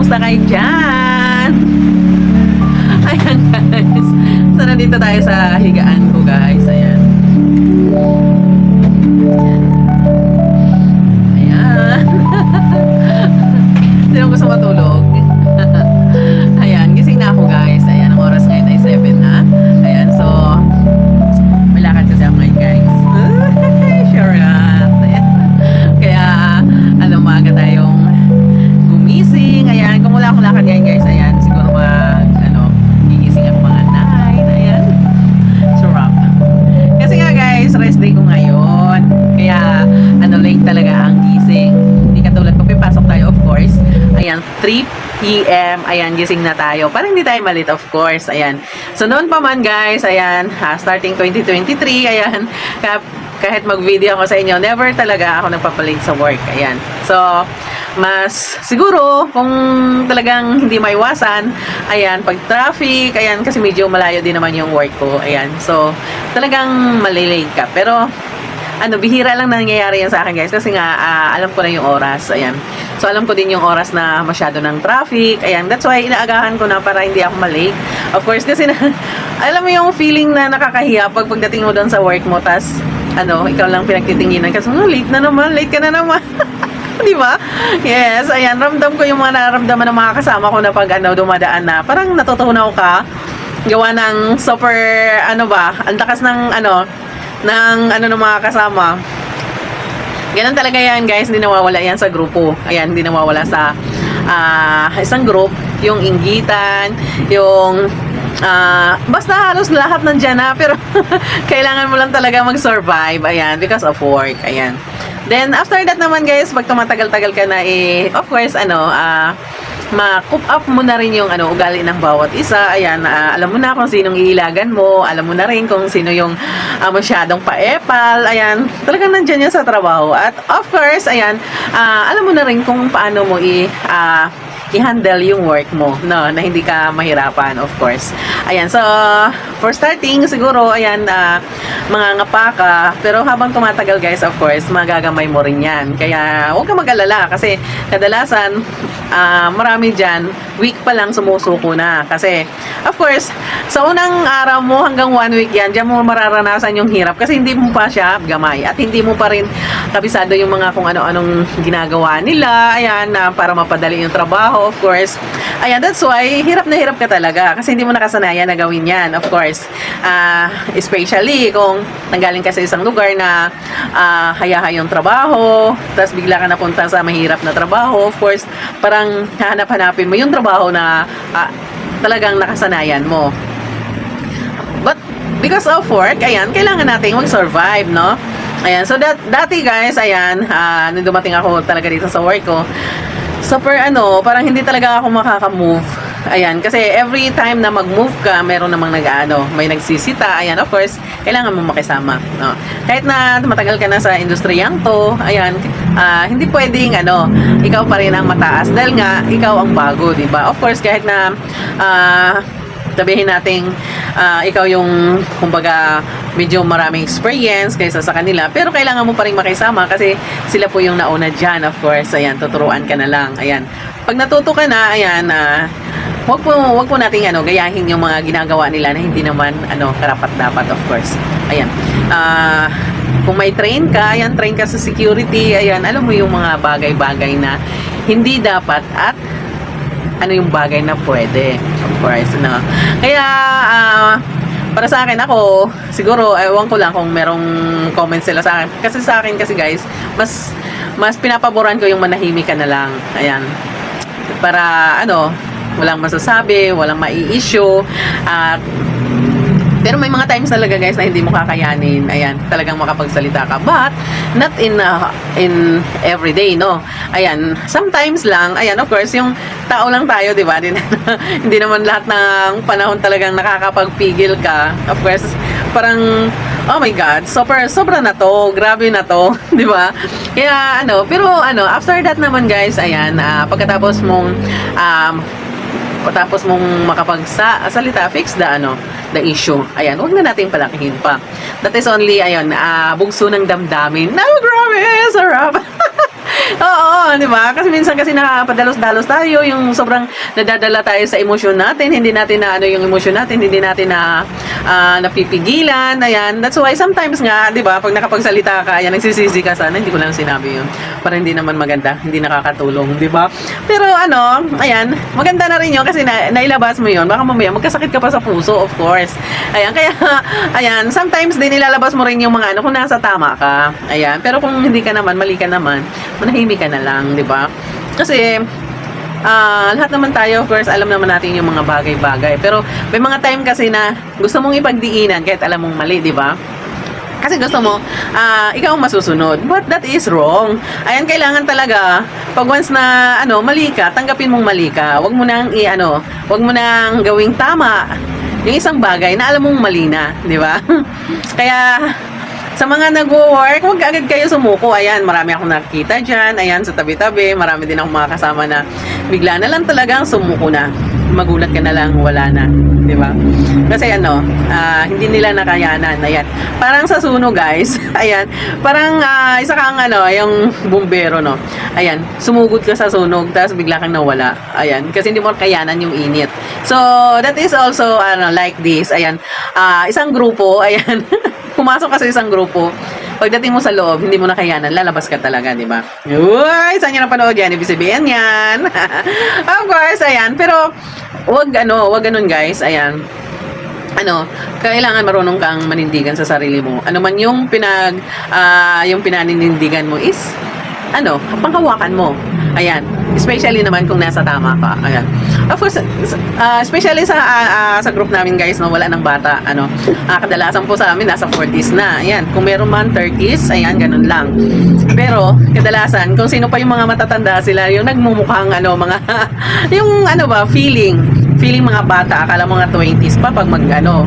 Kumusta kayo dyan? Ayan guys. So nandito tayo sa higaan ko guys. Ayan. Ayan. Sino gusto matulog? Ayan. Gising na ako guys. Ayan. Ang oras ngayon ay 7 na. Ayan. So may lakad kasi ako ngayon guys. Sure not. Ayan. Kaya maaga tayong gumising. Ayan. Kung wala akong lakad ngayon guys. Ayan. Siguro gigising ako mga 9. Ayan. Surap. Kasi nga guys, rest day ko ngayon. Kaya, late talaga ang gising. Hindi katulad ko, pipasok tayo of course. Ayan, 3 p.m. Ayan, gising na tayo. Para hindi tayo malit of course. Ayan. So, noon pa man guys, ayan, starting 2023, ayan, kahit mag-video ako sa inyo, never talaga ako nagpapalit sa work. Ayan. So, mas siguro kung talagang hindi maiwasan, ayan, pag traffic, ayan, kasi medyo malayo din naman yung work ko. Ayan. So, talagang malilate ka. Pero, bihira lang nangyayari yan sa akin guys kasi nga alam ko na yung oras. Ayan. So alam ko din yung oras na masyado ng traffic. Ayan. That's why inaagahan ko na para hindi ako malate. Of course kasi alam mo yung feeling na nakakahiya pagdating mo doon sa work mo tas ikaw lang pinagtitinginan kasi late na naman, late ka na naman. Di ba? Yes, ayan, ramdam ko yung mga nararamdaman ng mga kasama ko na pag dumadaan na parang natutunaw ka gawa ng super ang lakas ng ng mga kasama. Ganun talaga yan guys, hindi nawawala yan sa grupo. Ayan, hindi nawawala sa isang group, yung inggitan, yung basta halos lahat nandyan na, pero kailangan mo lang talaga mag-survive, ayan, because of work, ayan. Then, after that naman guys, pag tumatagal-tagal ka na, of course, ma-coop up mo na rin yung ugali ng bawat isa. Ayan, alam mo na kung sinong iilagan mo, alam mo na rin kung sino yung masyadong paepal. Ayan, talagang nandyan yan sa trabaho. At of course, ayan, alam mo na rin kung paano mo i-handle yung work mo, no, na hindi ka mahirapan, of course. Ayan, so for starting siguro, ayan, mga ngapa ka, pero habang tumatagal guys, of course, magagamay mo rin yan. Kaya huwag ka mag-alala kasi kadalasan marami dyan, week pa lang sumusuko na. Kasi, of course, sa unang araw mo hanggang 1 week yan, dyan mo mararanasan yung hirap kasi hindi mo pa siya gamay at hindi mo pa rin kabisado yung mga kung ano-anong ginagawa nila, ayan, para mapadali yung trabaho, of course. Ayan, that's why, hirap na hirap ka talaga kasi hindi mo nakasanayan na gawin yan, of course. Especially kung nanggaling ka sa isang lugar na hayahay yung trabaho, tapos bigla ka napunta sa mahirap na trabaho, of course, parang hahanap-hanapin mo yung trabaho na talagang nakasanayan mo. But because of work, ayan, kailangan nating mag-survive, no? Ayan, so dati guys, ayan, nung dumating ako talaga dito sa work ko, super parang hindi talaga ako makaka-move. Ayan, kasi every time na mag-move ka, meron namang may nagsisita. Ayan, of course, kailangan mo makisama, no? Kahit na matagal ka na sa industriyang to, ayan, hindi pwedeng ikaw pa rin ang mataas dahil nga ikaw ang bago, di ba? Of course, kahit na sabihin nating ikaw yung kumbaga medyo maraming experience kaysa sa kanila, pero kailangan mo pa rin makisama kasi sila po yung nauna dyan, of course. Ayan, tuturuan ka na lang. Ayan, pag natuto ka na, ayan, wag po nating gayahin yung mga ginagawa nila na hindi naman karapat-dapat, of course. Ayan, kung may train ka, ayan, train ka sa security, ayan, alam mo yung mga bagay-bagay na hindi dapat at yung bagay na pwede, of course, no? Kaya para sa akin, ako siguro, ewan ko lang kung merong comments sila sa akin, kasi sa akin kasi guys, mas pinapaboran ko yung manahimik ka na lang, ayan, para walang masasabi, walang mai-issue, at pero may mga times talaga guys na hindi mo kakayanin, ayan, talagang makapagsalita ka, but not in everyday, no? Ayan, sometimes lang, ayan, of course, yung tao lang tayo, di ba? Hindi naman lahat ng panahon talagang nakakapagpigil ka, of course, parang oh my God, sobra na to, grabe na to, di ba? Kaya pero after that naman guys, ayan, pagkatapos mong makapagsalita, fix the issue. Ayan, huwag na natin palakihin pa. That is only, bugso ng damdamin. No, grabe, sarap. Oo, Di ba? Kasi minsan kasi nakapadalos-dalos tayo, yung sobrang nadadala tayo sa emosyon natin, hindi natin na ano yung emosyon natin, hindi natin na napipigilan, ayan. That's why sometimes nga, di ba, pag nakapagsalita ka, ayan, nagsisisi ka sana, hindi ko lang sinabi yun. Para hindi naman maganda, hindi nakakatulong, di ba? Pero ano, ayan, maganda na rin yun kasi nailabas mo yun. Baka mamaya magkasakit ka pa sa puso, of course. Ayan, kaya, ayan, sometimes din nilalabas mo rin yung mga ano, kung nasa tama ka. Ayan, pero kung hindi ka naman, mali ka naman, manahimik ka na lang, di ba? Kasi, lahat naman tayo, of course, alam naman natin yung mga bagay-bagay. Pero may mga time kasi na gusto mong ipagdiinan kahit alam mong mali, di ba? Kasi gusto mo, ikaw ang masusunod. But that is wrong. Ayan, kailangan talaga, pag once na, ano, mali ka, tanggapin mong mali ka. Huwag mo nang, huwag mo nang gawing tama yung isang bagay na alam mong mali na, di ba? Kaya, sa mga nag-work, huwag agad kayo sumuko. Ayan, marami akong nakikita dyan. Ayan, sa tabi-tabi, marami din akong mga kasama na bigla na lang talagang sumuko na. Magulat ka na lang, wala na. Di ba? Kasi ano, hindi nila nakayanan. Ayan. Parang sa sunog, guys. Ayan. Parang isa kang ano, yung bumbero, no? Ayan. Sumugod ka sa sunog, tapos bigla kang nawala. Ayan. Kasi hindi mo kayanan yung init. So, that is also, like this. Ayan. Isang grupo, ayan. Pumasok ka sa isang grupo, pagdating mo sa loob, hindi mo na kayanan, lalabas ka talaga, di ba? Uy, saan nyo napanood yan? Ibig sabihin yan. Of course, ayan. Pero, wag ganun guys, ayan. Kailangan marunong kang manindigan sa sarili mo. Ano man yung yung pinaninindigan mo is, panghawakan mo. Ayan. Especially naman kung nasa tama ka. Ayan. Of course, especially sa group namin guys, no, wala ng bata. Kadalasan po sa amin, nasa 40s na. Ayan. Kung meron man 30s, ayan, ganun lang. Pero, kadalasan, kung sino pa yung mga matatanda, sila yung nagmumukhang, mga, yung, feeling mga bata, akala mga 20s pa pag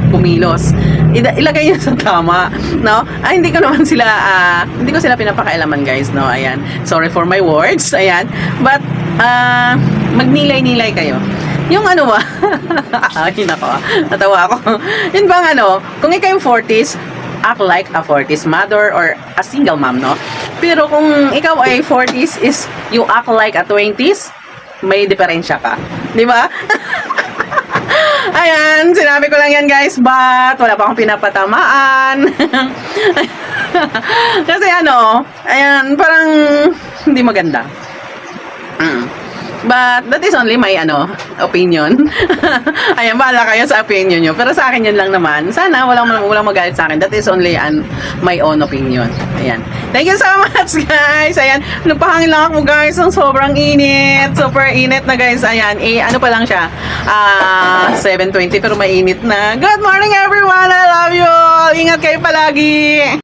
kumilos. Ilagay niyo sa tama, no? Hindi ko sila pinapakailaman, guys, no? Ayan. Sorry for my words, ayan. But, magnilay-nilay kayo. Yung ba? Ay, nako, natawa ako. Yun bang kung ikaw yung 40s, act like a 40s mother or a single mom, no? Pero kung ikaw ay 40s, is you act like a 20s, may diferensya ka. Di ba? Ayan, sinabi ko lang yan guys, but wala pa akong pinapatamaan. Kasi ayan, parang hindi maganda. But that is only my opinion. Ayan, bahala kayo sa opinion nyo. Pero sa akin yun lang naman. Sana walang magalit sa akin. That is only my own opinion. Ayan. Thank you so much guys. Ayan. Nagpahangin lang ako guys. Ang sobrang init. Super init na guys. Ayan. Pa lang siya. 7:20 pero mainit na. Good morning everyone. I love you all. Ingat kayo palagi.